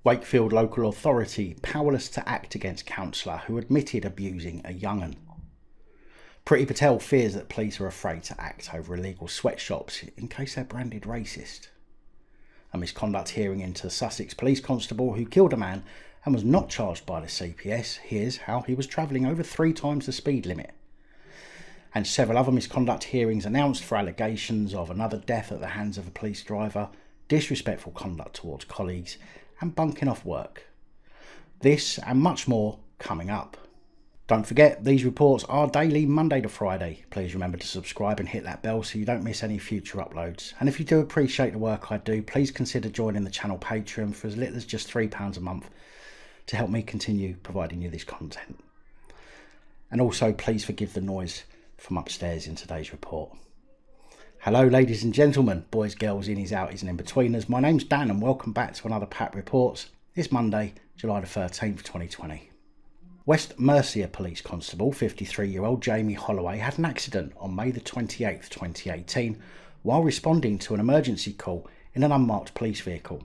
Wakefield local authority powerless to act against councillor who admitted abusing a young'un. Priti Patels fears that police are afraid to act over illegal sweatshops in case they're branded racist. A misconduct hearing into Sussex police constable who killed a man and was not charged by the CPS hears how he was travelling over 3 times the speed limit. And several other misconduct hearings announced for allegations of another death at the hands of a police driver, disrespectful conduct towards colleagues and bunking off work. This and much more coming up. Don't forget, these reports are daily Monday to Friday. Please remember to subscribe and hit that bell so you don't miss any future uploads. And if you do appreciate the work I do, please consider joining the channel Patreon for as little as just £3 a month to help me continue providing you this content. And also please forgive the noise from upstairs in today's report. Hello ladies and gentlemen, boys, girls, innies, outies and in-betweeners. My name's Dan and welcome back to another PAP Reports. It's Monday, July the 13th, 2020. West Mercia Police Constable 53-year-old Jamie Holloway had an accident on May the 28th, 2018 while responding to an emergency call in an unmarked police vehicle.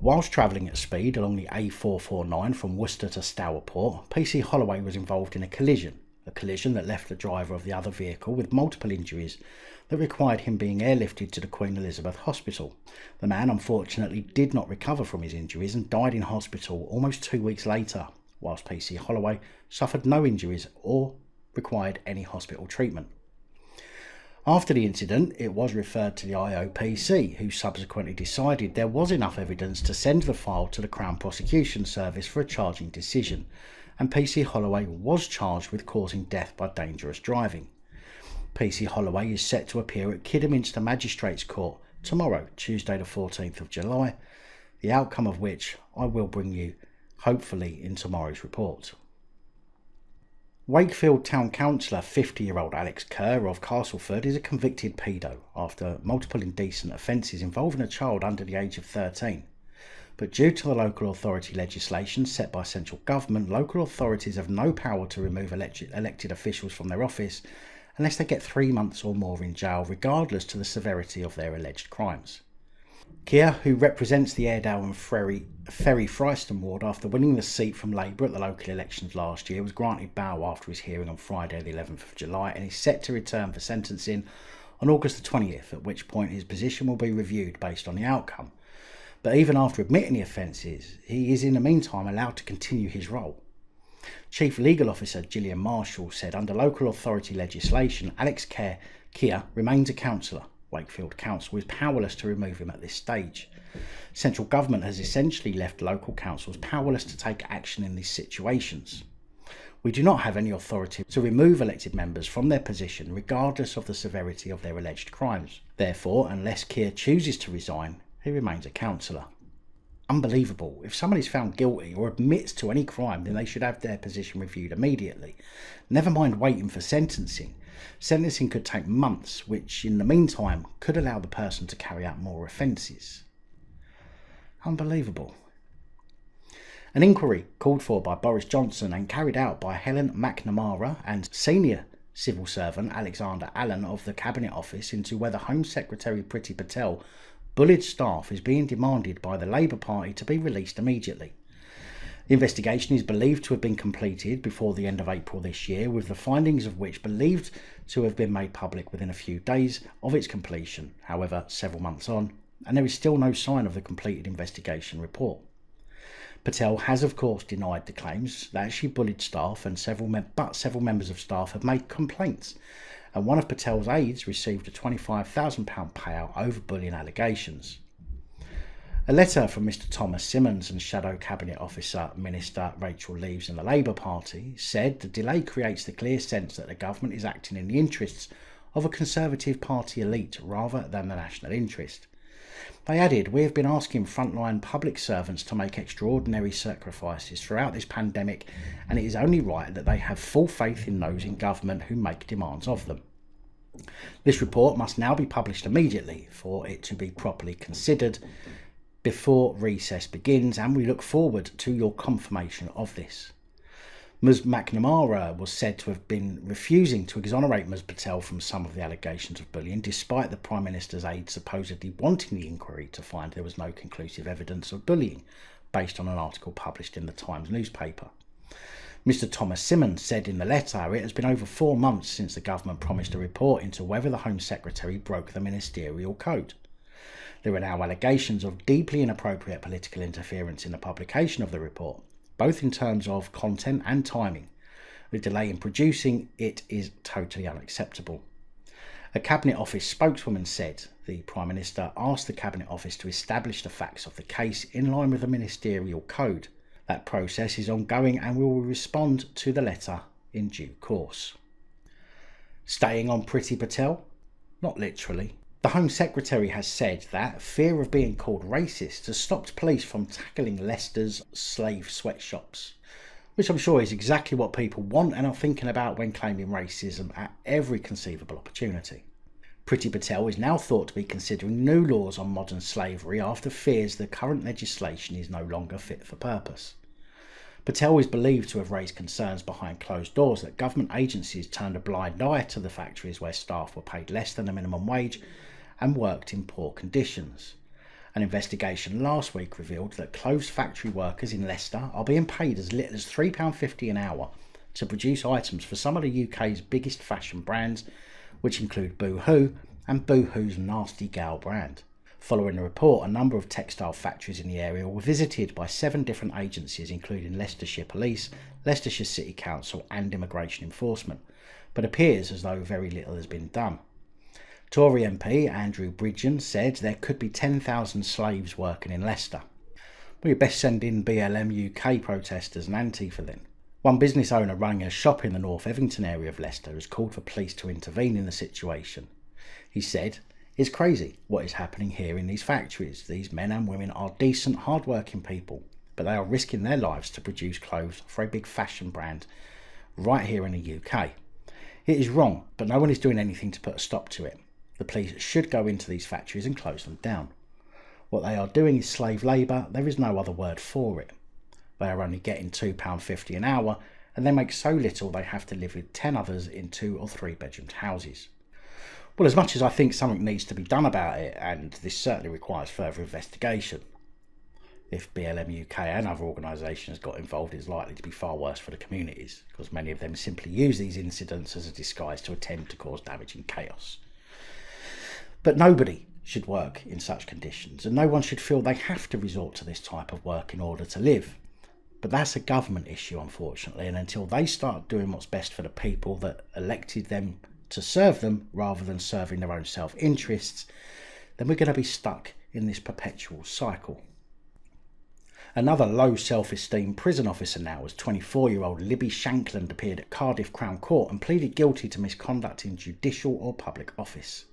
Whilst travelling at speed along the A449 from Worcester to Stourport, PC Holloway was involved in a collision that left the driver of the other vehicle with multiple injuries that required him being airlifted to the Queen Elizabeth Hospital. The man unfortunately did not recover from his injuries and died in hospital almost 2 weeks later, whilst PC Holloway suffered no injuries or required any hospital treatment. After the incident, it was referred to the IOPC, who subsequently decided there was enough evidence to send the file to the Crown Prosecution Service for a charging decision, and PC Holloway was charged with causing death by dangerous driving. PC Holloway is set to appear at Kidderminster Magistrates Court tomorrow, Tuesday the 14th of July, the outcome of which I will bring you hopefully in tomorrow's report. Wakefield Town Councillor 50-year-old Alex Kerr of Castleford is a convicted pedo after multiple indecent offences involving a child under the age of 13. But due to the local authority legislation set by central government, local authorities have no power to remove elected officials from their office unless they get 3 months or more in jail, regardless to the severity of their alleged crimes. Keir, who represents the Airedale and Ferry Fryston ward after winning the seat from Labour at the local elections last year, was granted bail after his hearing on Friday the 11th of July and is set to return for sentencing on August the 20th, at which point his position will be reviewed based on the outcome. But even after admitting the offences, he is in the meantime allowed to continue his role. Chief Legal Officer Gillian Marshall said under local authority legislation, Alex Keir remains a councillor. Wakefield Council is powerless to remove him at this stage. Central government has essentially left local councils powerless to take action in these situations. We do not have any authority to remove elected members from their position regardless of the severity of their alleged crimes. Therefore, unless Keir chooses to resign, he remains a councillor. Unbelievable. If someone is found guilty or admits to any crime, then they should have their position reviewed immediately. Never mind waiting for sentencing. Sentencing could take months, which in the meantime could allow the person to carry out more offences. Unbelievable. An inquiry called for by Boris Johnson and carried out by Helen McNamara and senior civil servant Alexander Allen of the Cabinet Office into whether Home Secretary Priti Patels bullied staff is being demanded by the Labour Party to be released immediately. The investigation is believed to have been completed before the end of April this year, with the findings of which believed to have been made public within a few days of its completion, however several months on, and there is still no sign of the completed investigation report. Patel has of course denied the claims that she bullied staff, and several members of staff have made complaints, and one of Patel's aides received a £25,000 payout over bullying allegations. A letter from Mr Thomas Simmons and Shadow Cabinet Officer Minister Rachel Leaves in the Labour Party said the delay creates the clear sense that the government is acting in the interests of a Conservative Party elite rather than the national interest. They added, "We have been asking frontline public servants to make extraordinary sacrifices throughout this pandemic, and it is only right that they have full faith in those in government who make demands of them. This report must now be published immediately for it to be properly considered before recess begins, and we look forward to your confirmation of this." Ms McNamara was said to have been refusing to exonerate Ms Patel from some of the allegations of bullying, despite the Prime Minister's aide supposedly wanting the inquiry to find there was no conclusive evidence of bullying. based on an article published in the Times newspaper. Mr Thomas Simmons said in the letter it has been over 4 months since the government promised a report into whether the Home Secretary broke the ministerial code. There are now allegations of deeply inappropriate political interference in the publication of the report, both in terms of content and timing. The delay in producing it is totally unacceptable. A Cabinet Office spokeswoman said the Prime Minister asked the Cabinet Office to establish the facts of the case in line with the ministerial code. That process is ongoing and we will respond to the letter in due course. Staying on Priti Patel? Not literally. The Home Secretary has said that fear of being called racist has stopped police from tackling Leicester's slave sweatshops, which I'm sure is exactly what people want and are thinking about when claiming racism at every conceivable opportunity. Priti Patel is now thought to be considering new laws on modern slavery after fears the current legislation is no longer fit for purpose. Patel is believed to have raised concerns behind closed doors that government agencies turned a blind eye to the factories where staff were paid less than the minimum wage and worked in poor conditions. An investigation last week revealed that closed factory workers in Leicester are being paid as little as £3.50 an hour to produce items for some of the UK's biggest fashion brands, which include Boohoo and Boohoo's Nasty Gal brand. Following the report, a number of textile factories in the area were visited by 7 different agencies, including Leicestershire Police, Leicestershire City Council and Immigration Enforcement, but appears as though very little has been done. Tory MP Andrew Bridgen said there could be 10,000 slaves working in Leicester. Well, you'd best send in BLM UK protesters and Antifa then. One business owner running a shop in the North Evington area of Leicester has called for police to intervene in the situation. He said, "It's crazy what is happening here in these factories. These men and women are decent, hard-working people, but they are risking their lives to produce clothes for a big fashion brand right here in the UK. It is wrong, but no one is doing anything to put a stop to it. The police should go into these factories and close them down. What they are doing is slave labour, there is no other word for it. They are only getting £2.50 an hour and they make so little they have to live with 10 others in 2 or 3 bedroomed houses." Well, as much as I think something needs to be done about it, and this certainly requires further investigation, if BLM UK and other organisations got involved, it's likely to be far worse for the communities, because many of them simply use these incidents as a disguise to attempt to cause damage and chaos. But nobody should work in such conditions, and no one should feel they have to resort to this type of work in order to live. But that's a government issue, unfortunately, and until they start doing what's best for the people that elected them to serve them rather than serving their own self-interests, then we're going to be stuck in this perpetual cycle. Another low self-esteem prison officer now, as 24-year-old Libby Shankland appeared at Cardiff Crown Court and pleaded guilty to misconduct in judicial or public office.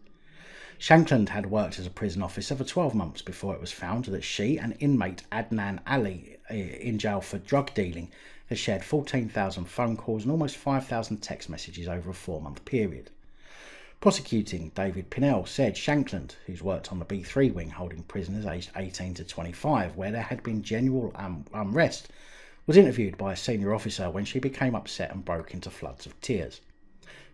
Shankland had worked as a prison officer for 12 months before it was found that she and inmate Adnan Ali, in jail for drug dealing, had shared 14,000 phone calls and almost 5,000 text messages over a 4-month period. Prosecuting David Pinnell said Shankland, who's worked on the B3 wing holding prisoners aged 18 to 25 where there had been general unrest, was interviewed by a senior officer when she became upset and broke into floods of tears.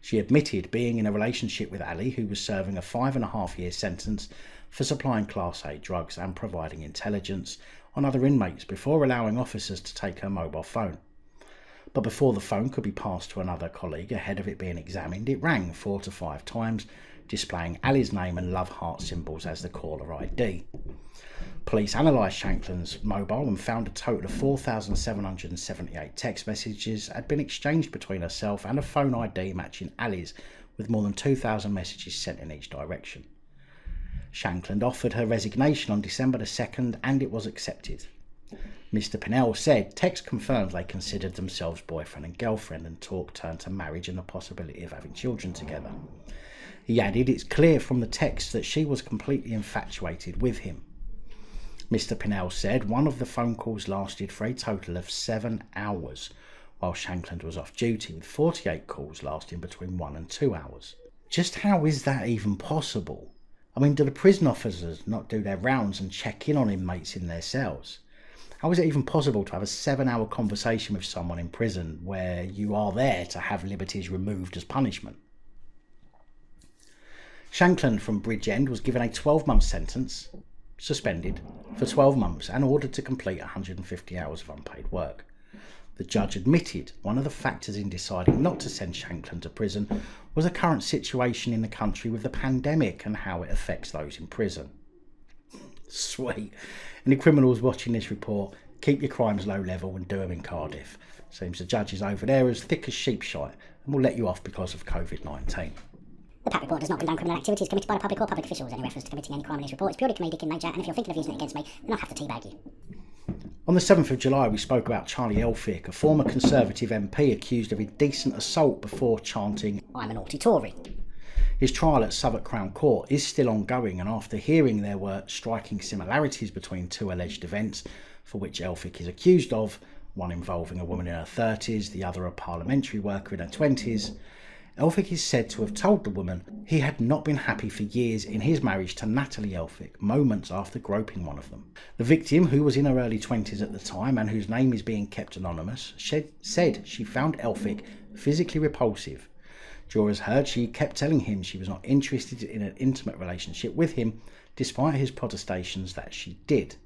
She admitted being in a relationship with Ali, who was serving a 5.5-year sentence for supplying Class A drugs and providing intelligence on other inmates before allowing officers to take her mobile phone. But before the phone could be passed to another colleague ahead of it being examined, it rang 4 to 5 times, displaying Ali's name and love heart symbols as the caller ID. Police analysed Shankland's mobile and found a total of 4,778 text messages had been exchanged between herself and a phone ID matching Ali's, with more than 2,000 messages sent in each direction. Shankland offered her resignation on December the 2nd and it was accepted. Mr Pinnell said text confirmed they considered themselves boyfriend and girlfriend and talk turned to marriage and the possibility of having children together. He added it's clear from the text that she was completely infatuated with him. Mr Pinnell said one of the phone calls lasted for a total of 7 hours, while Shankland was off duty, with 48 calls lasting between 1 and 2 hours. Just how is that even possible? I mean, do the prison officers not do their rounds and check in on inmates in their cells? How is it even possible to have a 7-hour conversation with someone in prison where you are there to have liberties removed as punishment? Shankland from Bridgend was given a 12-month sentence, suspended for 12 months and ordered to complete 150 hours of unpaid work. The judge admitted one of the factors in deciding not to send Shanklin to prison was the current situation in the country with the pandemic and how it affects those in prison. Sweet. Any criminals watching this report, keep your crimes low level and do them in Cardiff. Seems the judges over there are as thick as sheep shite and will let you off because of COVID-19. The PAP report does not condone criminal activities committed by the public or public officials. Any reference to committing any crime in this report is purely comedic in nature, and if you're thinking of using it against me, then I'll have to teabag you. On the 7th of July, we spoke about Charlie Elvik, a former Conservative MP accused of indecent assault before chanting, "I'm a naughty Tory." His trial at Southwark Crown Court is still ongoing, and after hearing there were striking similarities between two alleged events for which Elvik is accused of, one involving a woman in her 30s, the other a parliamentary worker in her 20s, Elvik is said to have told the woman he had not been happy for years in his marriage to Natalie Elvik, moments after groping one of them. The victim, who was in her early 20s at the time and whose name is being kept anonymous, said she found Elvik physically repulsive. Jurors heard she kept telling him she was not interested in an intimate relationship with him, despite his protestations that she did.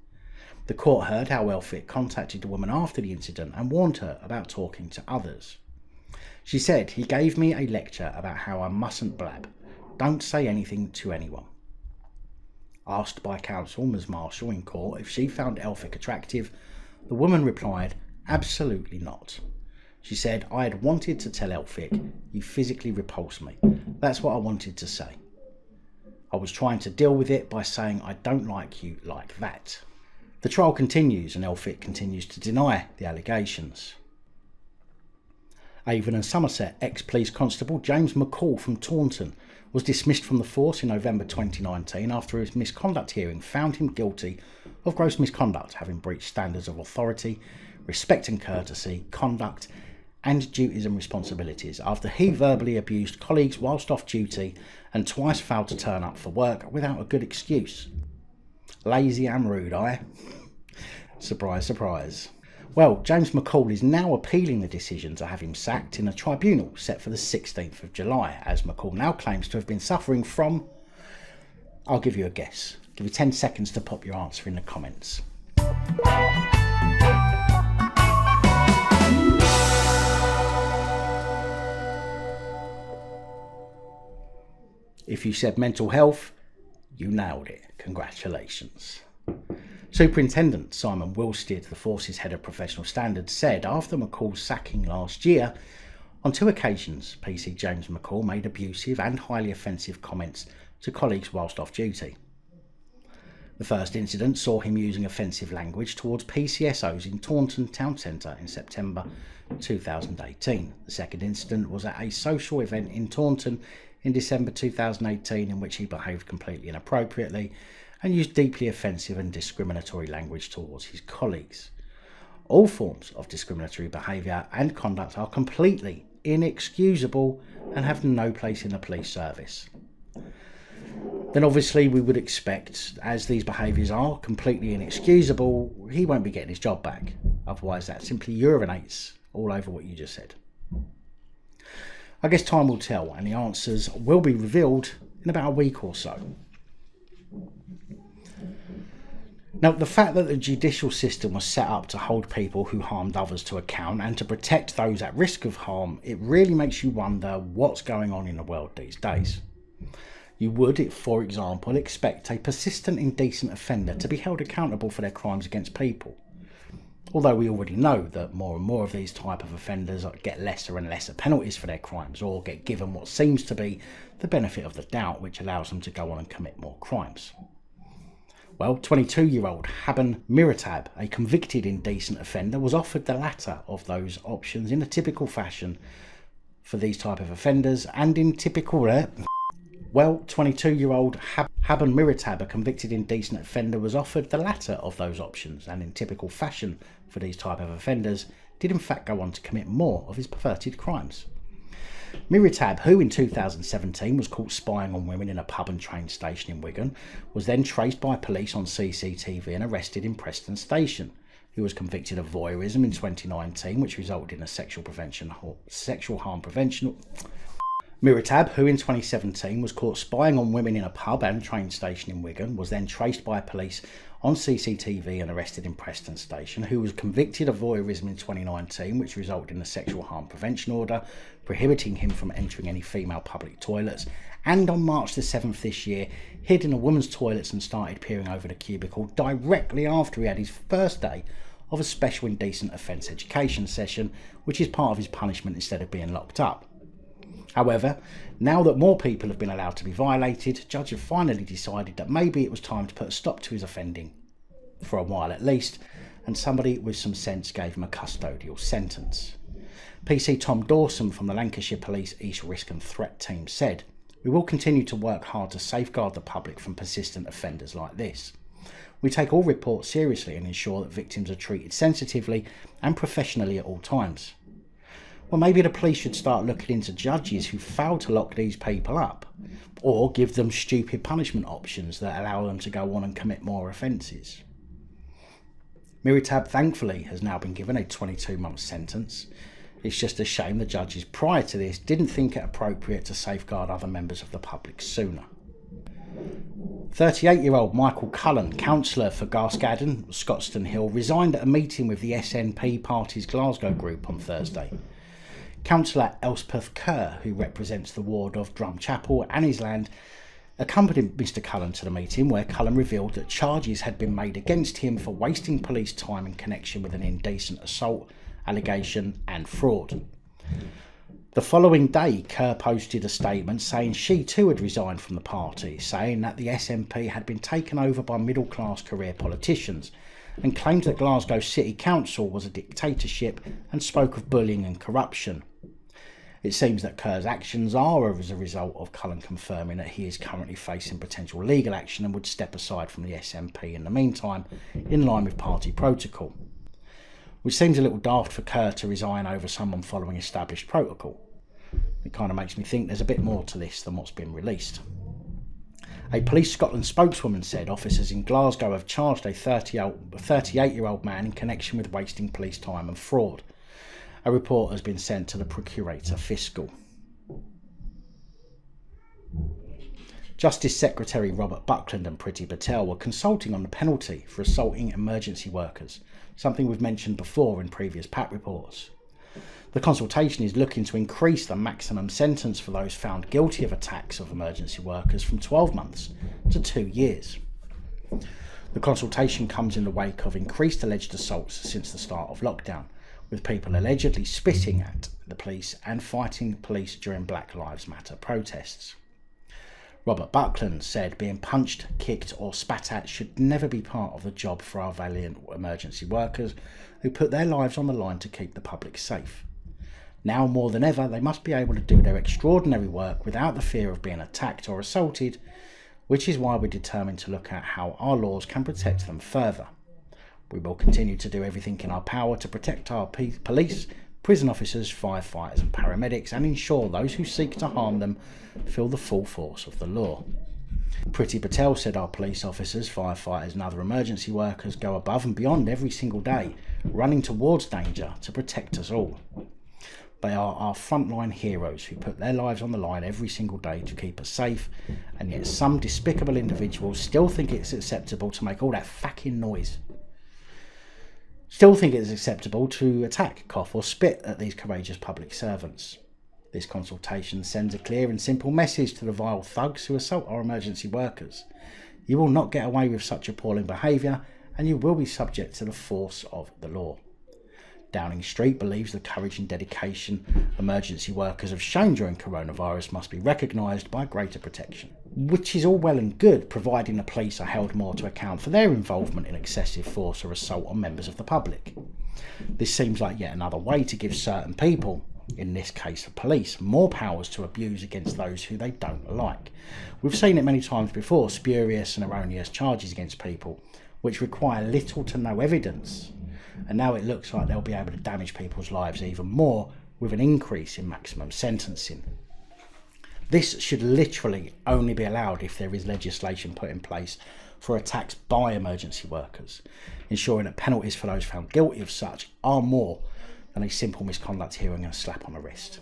The court heard how Elvik contacted the woman after the incident and warned her about talking to others. She said, "He gave me a lecture about how I mustn't blab. Don't say anything to anyone." Asked by counsel Ms Marshall in court if she found Elvik attractive, the woman replied, "Absolutely not." She said, "I had wanted to tell Elvik, you physically repulse me. That's what I wanted to say. I was trying to deal with it by saying I don't like you like that." The trial continues and Elvik continues to deny the allegations. Avon and Somerset ex-police constable James McCall from Taunton was dismissed from the force in November 2019 after his misconduct hearing found him guilty of gross misconduct, having breached standards of authority, respect and courtesy, conduct and duties and responsibilities after he verbally abused colleagues whilst off duty and twice failed to turn up for work without a good excuse. Lazy and rude, Surprise, surprise. Well, James McCall is now appealing the decision to have him sacked in a tribunal set for the 16th of July, as McCall now claims to have been suffering from... I'll give you a guess. Give you 10 seconds to pop your answer in the comments. If you said mental health, you nailed it. Congratulations. Superintendent Simon Wilstead, the force's head of professional standards, said after McCall's sacking last year, on 2 occasions PC James McCall made abusive and highly offensive comments to colleagues whilst off duty. The first incident saw him using offensive language towards PCSOs in Taunton Town Centre in September 2018. The second incident was at a social event in Taunton in December 2018 in which he behaved completely inappropriately and used deeply offensive and discriminatory language towards his colleagues. All forms of discriminatory behaviour and conduct are completely inexcusable and have no place in the police service. Then obviously we would expect, as these behaviours are completely inexcusable, he won't be getting his job back. Otherwise that simply urinates all over what you just said. I guess time will tell and the answers will be revealed in about a week or so. Now, the fact that the judicial system was set up to hold people who harmed others to account and to protect those at risk of harm, it really makes you wonder what's going on in the world these days. You would, for example, expect a persistent indecent offender to be held accountable for their crimes against people. Although we already know that more and more of these type of offenders get lesser and lesser penalties for their crimes or get given what seems to be the benefit of the doubt, which allows them to go on and commit more crimes. Well, 22-year-old Haben Miratab, a convicted indecent offender, was offered the latter of those options in a typical fashion for these type of offenders and in typical... 22-year-old Haben Miratab, a convicted indecent offender, was offered the latter of those options and in typical fashion for these type of offenders did in fact go on to commit more of his perverted crimes. Miratab, who in 2017 was caught spying on women in a pub and train station in Wigan, was then traced by police on CCTV and arrested in Preston Station. He was convicted of voyeurism in 2019, which resulted in a sexual harm prevention Miritab, who in 2017 was caught spying on women in a pub and train station in Wigan, was then traced by police on CCTV and arrested in Preston Station, who was convicted of voyeurism in 2019, which resulted in a sexual harm prevention order, prohibiting him from entering any female public toilets, and on March the 7th this year, hid in a woman's toilets and started peering over the cubicle directly after he had his first day of a special indecent offence education session, which is part of his punishment instead of being locked up. However, now that more people have been allowed to be violated, judges have finally decided that maybe it was time to put a stop to his offending, for a while at least, and somebody with some sense gave him a custodial sentence. PC Tom Dawson from the Lancashire Police East Risk and Threat Team said, "We will continue to work hard to safeguard the public from persistent offenders like this. We take all reports seriously and ensure that victims are treated sensitively and professionally at all times." Well, maybe the police should start looking into judges who fail to lock these people up, or give them stupid punishment options that allow them to go on and commit more offences. Miritab thankfully has now been given a 22-month sentence. It's just a shame the judges prior to this didn't think it appropriate to safeguard other members of the public sooner. 38-year-old Michael Cullen, councillor for Garscadden, Scotstoun Hill, resigned at a meeting with the SNP party's Glasgow group on Thursday. Councillor Elspeth Kerr, who represents the ward of Drumchapel and Island, accompanied Mr Cullen to the meeting, where Cullen revealed that charges had been made against him for wasting police time in connection with an indecent assault allegation and fraud. The following day, Kerr posted a statement saying she too had resigned from the party, saying that the SNP had been taken over by middle-class career politicians, and claimed that Glasgow City Council was a dictatorship and spoke of bullying and corruption. It seems that Kerr's actions are as a result of Cullen confirming that he is currently facing potential legal action and would step aside from the SNP in the meantime, in line with party protocol. Which seems a little daft for Kerr to resign over someone following established protocol. It kind of makes me think there's a bit more to this than what's been released. A Police Scotland spokeswoman said officers in Glasgow have charged a 38-year-old man in connection with wasting police time and fraud. A report has been sent to the Procurator Fiscal. Justice Secretary Robert Buckland and Priti Patels were consulting on the penalty for assaulting emergency workers, something we've mentioned before in previous PAP reports. The consultation is looking to increase the maximum sentence for those found guilty of attacks of emergency workers from 12 months to 2 years. The consultation comes in the wake of increased alleged assaults since the start of lockdown, with people allegedly spitting at the police and fighting police during Black Lives Matter protests. Robert Buckland said being punched, kicked or spat at should never be part of the job for our valiant emergency workers who put their lives on the line to keep the public safe. Now more than ever, they must be able to do their extraordinary work without the fear of being attacked or assaulted, which is why we're determined to look at how our laws can protect them further. We will continue to do everything in our power to protect our police, prison officers, firefighters and paramedics, and ensure those who seek to harm them feel the full force of the law. Priti Patels said our police officers, firefighters and other emergency workers go above and beyond every single day, running towards danger to protect us all. They are our frontline heroes who put their lives on the line every single day to keep us safe, and yet some despicable individuals still think it's acceptable to make all that fucking noise. Still think it's acceptable to attack, cough or spit at these courageous public servants. This consultation sends a clear and simple message to the vile thugs who assault our emergency workers. You will not get away with such appalling behaviour, and you will be subject to the force of the law. Downing Street believes the courage and dedication emergency workers have shown during coronavirus must be recognised by greater protection. Which is all well and good, providing the police are held more to account for their involvement in excessive force or assault on members of the public. This seems like yet another way to give certain people, in this case the police, more powers to abuse against those who they don't like. We've seen it many times before, spurious and erroneous charges against people, which require little to no evidence. And now it looks like they'll be able to damage people's lives even more with an increase in maximum sentencing. This should literally only be allowed if there is legislation put in place for attacks by emergency workers, ensuring that penalties for those found guilty of such are more than a simple misconduct hearing and a slap on the wrist.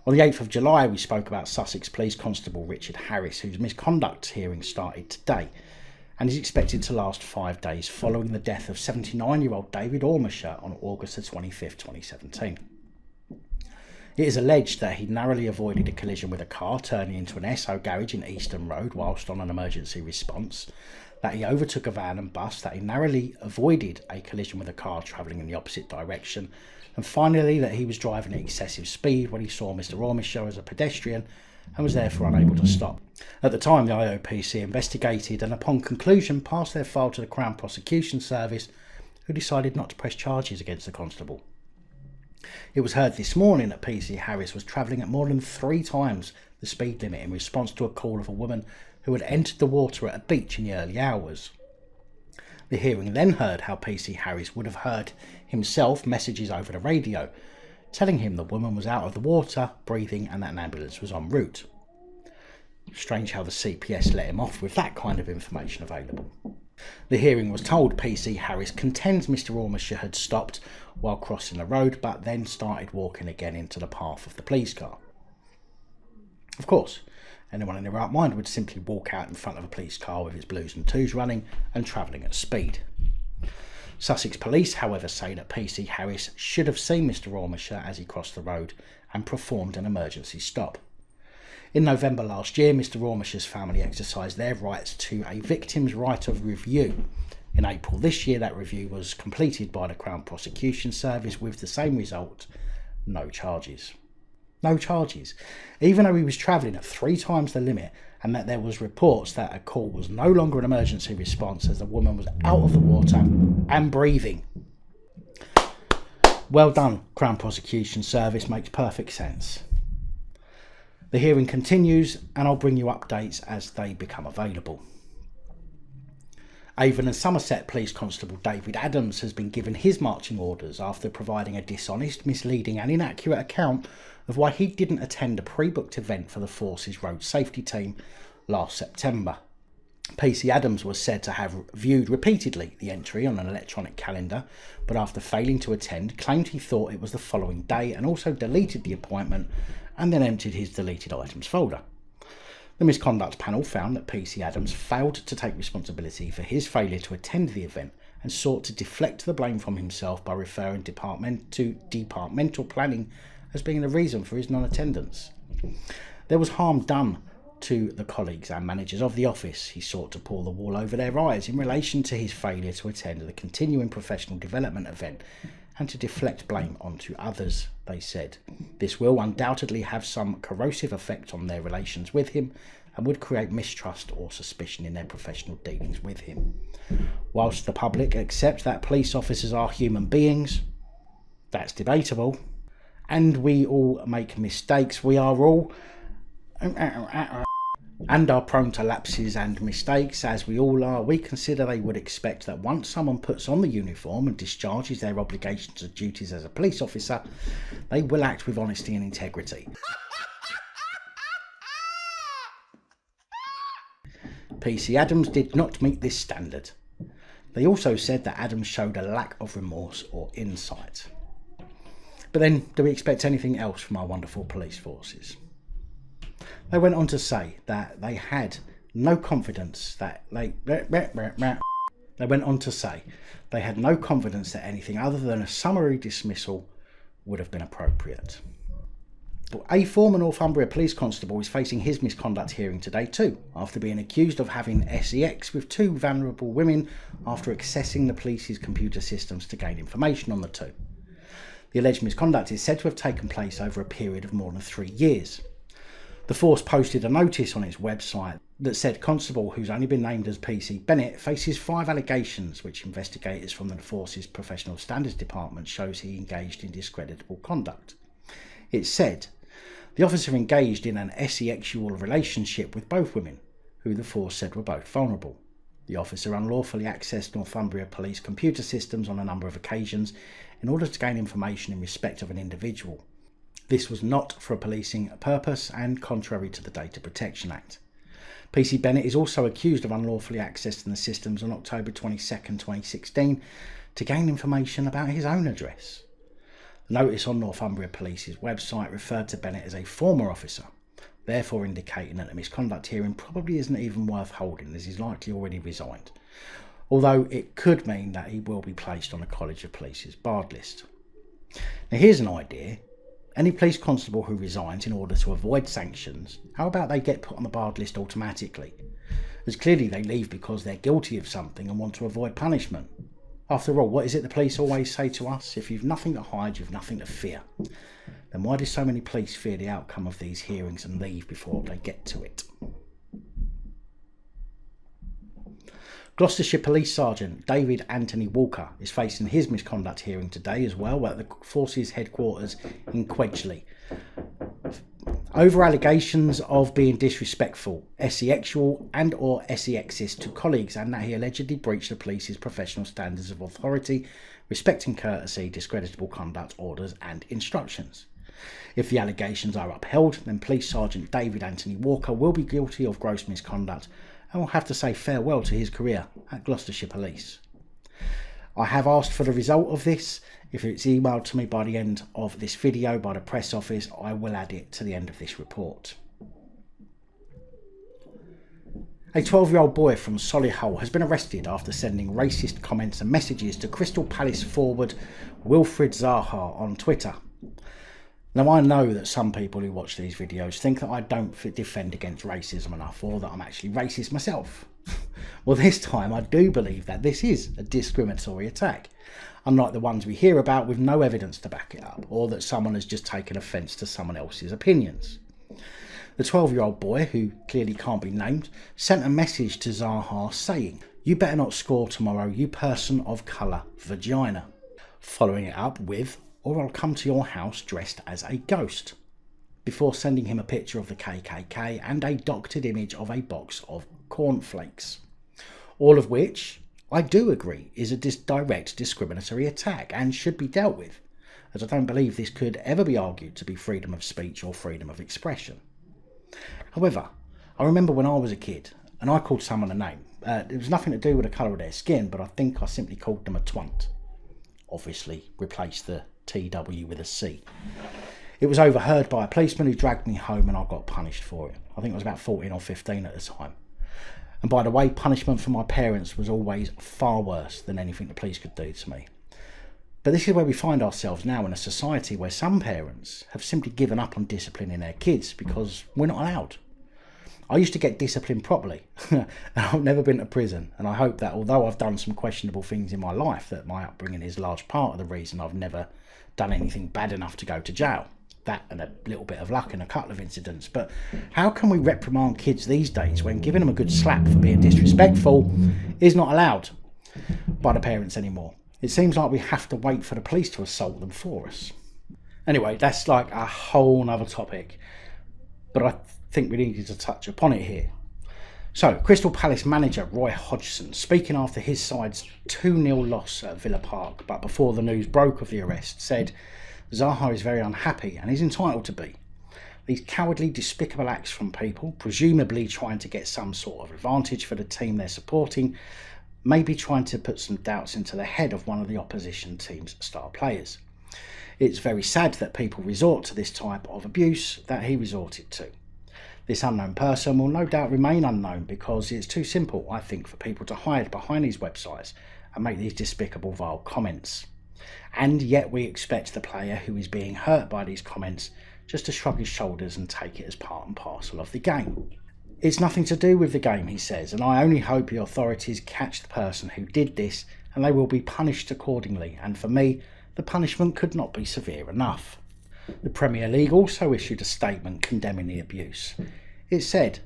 On the 8th of July, we spoke about Sussex Police Constable Richard Harris, whose misconduct hearing started today and is expected to last 5 days following the death of 79-year-old David Ormisher on August the 25th, 2017. It is alleged that he narrowly avoided a collision with a car turning into an SO garage in Easton Road whilst on an emergency response, that he overtook a van and bus, that he narrowly avoided a collision with a car travelling in the opposite direction, and finally that he was driving at excessive speed when he saw Mr Ormisher as a pedestrian and was therefore unable to stop. At the time, the IOPC investigated and upon conclusion passed their file to the Crown Prosecution Service, who decided not to press charges against the constable. It was heard this morning that PC Harris was travelling at more than 3 times the speed limit in response to a call of a woman who had entered the water at a beach in the early hours. The hearing then heard how PC Harris would have heard himself messages over the radio, telling him the woman was out of the water, breathing, and that an ambulance was en route. Strange how the CPS let him off with that kind of information available. The hearing was told PC Harris contends Mr Ormisher had stopped while crossing the road but then started walking again into the path of the police car. Of course, anyone in their right mind would simply walk out in front of a police car with its blues and twos running and travelling at speed. Sussex Police, however, say that PC Harris should have seen Mr Ormisher as he crossed the road and performed an emergency stop. In November last year, Mr Ormisher's family exercised their rights to a victim's right of review. In April this year, that review was completed by the Crown Prosecution Service with the same result: no charges. No charges, even though he was travelling at 3 times the limit and that there was reports that a call was no longer an emergency response as the woman was out of the water and breathing. Well done, Crown Prosecution Service, makes perfect sense. The hearing continues and I'll bring you updates as they become available. Avon and Somerset Police Constable David Adams has been given his marching orders after providing a dishonest, misleading and inaccurate account of why he didn't attend a pre-booked event for the Force's road safety team last September. PC Adams was said to have viewed repeatedly the entry on an electronic calendar, but after failing to attend, claimed he thought it was the following day and also deleted the appointment and then emptied his deleted items folder. The misconduct panel found that PC Adams failed to take responsibility for his failure to attend the event and sought to deflect the blame from himself by referring to departmental planning as being the reason for his non-attendance. There was harm done to the colleagues and managers of the office. He sought to pull the wool over their eyes in relation to his failure to attend the continuing professional development event and to deflect blame onto others, they said. This will undoubtedly have some corrosive effect on their relations with him and would create mistrust or suspicion in their professional dealings with him. Whilst the public accept that police officers are human beings, that's debatable, and we all make mistakes, we are all and are prone to lapses and mistakes, as we all are, we consider they would expect that once someone puts on the uniform and discharges their obligations and duties as a police officer, they will act with honesty and integrity. PC Adams did not meet this standard. They also said that Adams showed a lack of remorse or insight. But then, do we expect anything else from our wonderful police forces? They went on to say that they had no confidence that anything other than a summary dismissal would have been appropriate. A former Northumbria police constable is facing his misconduct hearing today too, after being accused of having sex with 2 vulnerable women after accessing the police's computer systems to gain information on the 2. The alleged misconduct is said to have taken place over a period of more than 3 years. The force posted a notice on its website that said Constable, who's only been named as PC Bennett, faces 5 allegations which investigators from the force's Professional Standards Department shows he engaged in discreditable conduct. It said the officer engaged in an sexual relationship with both women, who the force said were both vulnerable. The officer unlawfully accessed Northumbria police computer systems on a number of occasions in order to gain information in respect of an individual. This was not for a policing purpose and contrary to the Data Protection Act. PC Bennett is also accused of unlawfully accessing the systems on October 22, 2016 to gain information about his own address. The notice on Northumbria Police's website referred to Bennett as a former officer, therefore indicating that the misconduct hearing probably isn't even worth holding, as he's likely already resigned, although it could mean that he will be placed on the College of Police's barred list. Now here's an idea. Any police constable who resigns in order to avoid sanctions, how about they get put on the barred list automatically? As clearly they leave because they're guilty of something and want to avoid punishment. After all, what is it the police always say to us? If you've nothing to hide, you've nothing to fear. Then why do so many police fear the outcome of these hearings and leave before they get to it? Gloucestershire Police Sergeant David Anthony Walker is facing his misconduct hearing today as well at the Forces headquarters in Quedgeley, over allegations of being disrespectful, sexual and or sexist to colleagues, and that he allegedly breached the police's professional standards of authority, respect and courtesy, discreditable conduct, orders and instructions. If the allegations are upheld, then Police Sergeant David Anthony Walker will be guilty of gross misconduct and will have to say farewell to his career at Gloucestershire Police. I have asked for the result of this. If it's emailed to me by the end of this video by the press office, I will add it to the end of this report. A 12-year-old boy from Solihull has been arrested after sending racist comments and messages to Crystal Palace forward Wilfried Zaha on Twitter. Now, I know that some people who watch these videos think that I don't defend against racism enough, or that I'm actually racist myself. Well, this time I do believe that this is a discriminatory attack, unlike the ones we hear about with no evidence to back it up, or that someone has just taken offence to someone else's opinions. The 12-year-old boy, who clearly can't be named, sent a message to Zaha saying, "You better not score tomorrow, you person of colour vagina," following it up with, "Or I'll come to your house dressed as a ghost," before sending him a picture of the KKK and a doctored image of a box of cornflakes. All of which, I do agree, is a direct discriminatory attack and should be dealt with, as I don't believe this could ever be argued to be freedom of speech or freedom of expression. However, I remember when I was a kid and I called someone a name. It was nothing to do with the colour of their skin, but I think I simply called them a twant. Obviously, replace the TW with a C. It was overheard by a policeman who dragged me home and I got punished for it. I think I was about 14 or 15 at the time. And by the way, punishment for my parents was always far worse than anything the police could do to me. But this is where we find ourselves now, in a society where some parents have simply given up on disciplining their kids because we're not allowed. I used to get disciplined properly, and I've never been to prison, and I hope that although I've done some questionable things in my life, that my upbringing is a large part of the reason I've never done anything bad enough to go to jail. That and a little bit of luck in a couple of incidents. But how can we reprimand kids these days when giving them a good slap for being disrespectful is not allowed by the parents anymore? It seems like we have to wait for the police to assault them for us. Anyway, that's like a whole nother topic, but I think we needed to touch upon it here. So, Crystal Palace manager Roy Hodgson, speaking after his side's 2-0 loss at Villa Park, but before the news broke of the arrest, said, "Zaha is very unhappy and is entitled to be. These cowardly, despicable acts from people, presumably trying to get some sort of advantage for the team they're supporting, may be trying to put some doubts into the head of one of the opposition team's star players. It's very sad that people resort to this type of abuse that he resorted to. This unknown person will no doubt remain unknown because it's too simple, I think, for people to hide behind these websites and make these despicable, vile comments. And yet we expect the player who is being hurt by these comments just to shrug his shoulders and take it as part and parcel of the game. It's nothing to do with the game," he says, "and I only hope the authorities catch the person who did this and they will be punished accordingly, and for me, the punishment could not be severe enough." The Premier League also issued a statement condemning the abuse. It said,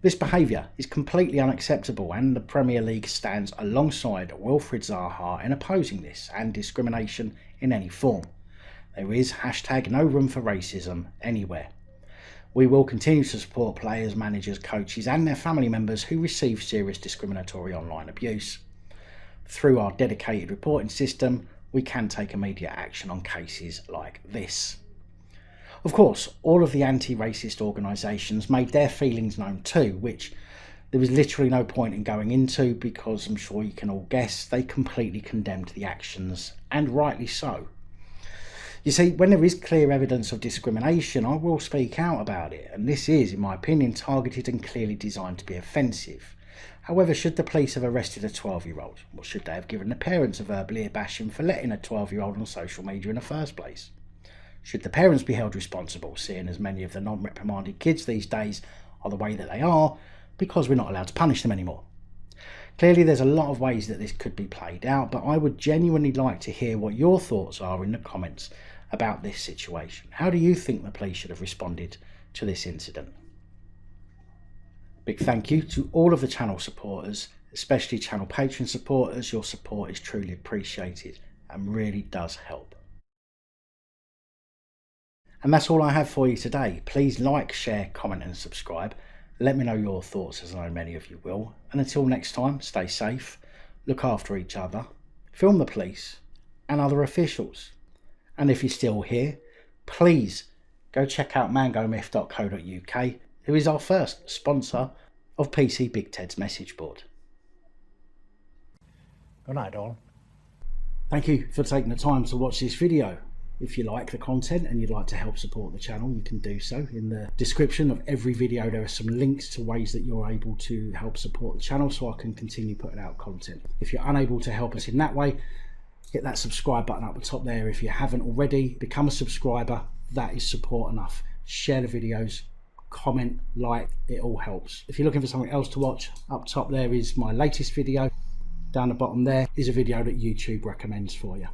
"This behaviour is completely unacceptable and the Premier League stands alongside Wilfried Zaha in opposing this and discrimination in any form. There is #no room for racism anywhere. We will continue to support players, managers, coaches and their family members who receive serious discriminatory online abuse. Through our dedicated reporting system, we can take immediate action on cases like this." Of course, all of the anti-racist organisations made their feelings known too, which there was literally no point in going into because I'm sure you can all guess they completely condemned the actions, and rightly so. You see, when there is clear evidence of discrimination, I will speak out about it, and this is, in my opinion, targeted and clearly designed to be offensive. However, should the police have arrested a 12-year-old, or should they have given the parents a verbal ear bashing for letting a 12-year-old on social media in the first place? Should the parents be held responsible, seeing as many of the non-reprimanded kids these days are the way that they are, because we're not allowed to punish them anymore? Clearly there's a lot of ways that this could be played out, but I would genuinely like to hear what your thoughts are in the comments about this situation. How do you think the police should have responded to this incident? Big thank you to all of the channel supporters, especially channel patron supporters. Your support is truly appreciated and really does help. And that's all I have for you today. Please like, share, comment and subscribe. Let me know your thoughts, as I know many of you will. And until next time, stay safe, look after each other, film the police and other officials. And if you're still here, please go check out mangomyth.co.uk, who is our first sponsor of PC Big Ted's message board. Good night, all. Thank you for taking the time to watch this video. If you like the content and you'd like to help support the channel, you can do so. In the description of every video there are some links to ways that you're able to help support the channel so I can continue putting out content. If you're unable to help us in that way, hit that subscribe button up the top there. If you haven't already, become a subscriber. That is support enough. Share the videos, comment, like, it all helps. If you're looking for something else to watch, up top there is my latest video. Down the bottom there is a video that YouTube recommends for you.